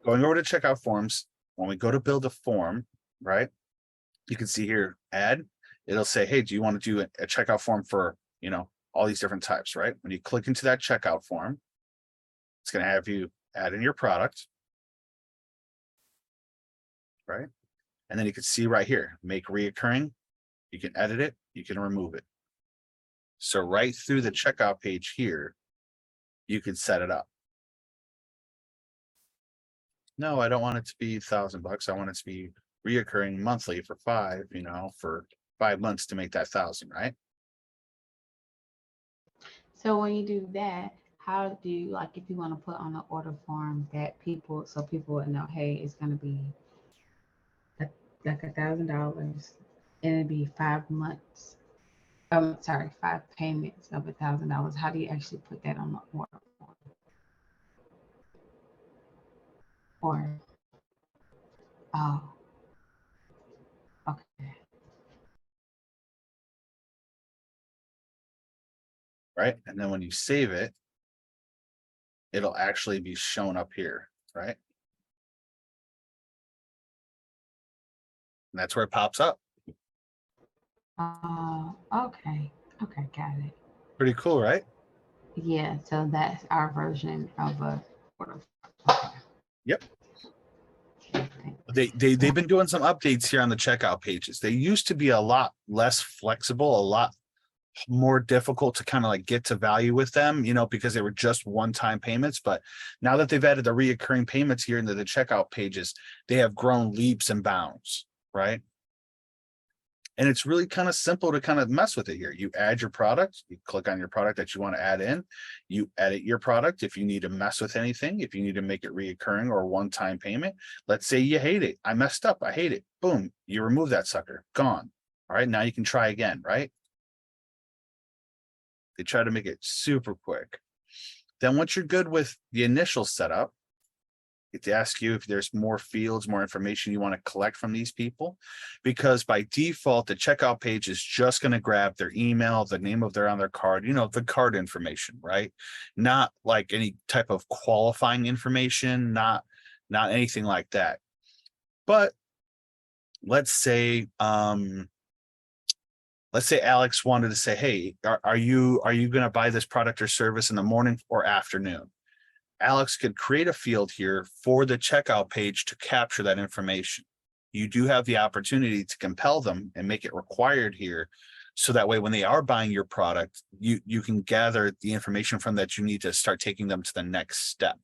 Going over to checkout forms, when we go to build a form, right? You can see here, add, it'll say, hey, do you want to do a checkout form for, all these different types, right? When you click into that checkout form, it's going to have you add in your product, right? And then you can see right here, make reoccurring. You can edit it, you can remove it. So right through the checkout page here, you can set it up. No, I don't want it to be $1,000. I want it to be reoccurring monthly for for 5 months to make that 1,000, right? So when you do that, how do you, like, if you want to put on the order form that so people would know, hey, it's going to be like $1,000 and it'd be 5 months. Sorry, 5 payments of $1,000. How do you actually put that on the order form? Or, oh, okay. Right. And then when you save it, it'll actually be shown up here, right? And that's where it pops up. Okay. Okay, got it. Pretty cool, right? Yeah, so that's our version of a order. Yep. They've been doing some updates here on the checkout pages. They used to be a lot less flexible, a lot more difficult to kind of like get to value with them, because they were just one-time payments. But now that they've added the reoccurring payments here into the checkout pages, they have grown leaps and bounds, right? And it's really kind of simple to kind of mess with it here. You add your product, you click on your product that you want to add in, you edit your product. If you need to mess with anything, if you need to make it reoccurring or one-time payment, let's say you hate it. I messed up. I hate it. Boom. You remove that sucker. Gone. All right. Now you can try again, right? They try to make it super quick. Then once you're good with the initial setup, it asks you if there's more fields, more information you want to collect from these people, because by default, the checkout page is just going to grab their email, the name of on their card, the card information, right? Not like any type of qualifying information, not anything like that. But let's say Alex wanted to say, hey, are you going to buy this product or service in the morning or afternoon? Alex could create a field here for the checkout page to capture that information. You do have the opportunity to compel them and make it required here. So that way, when they are buying your product, you can gather the information from that you need to start taking them to the next step.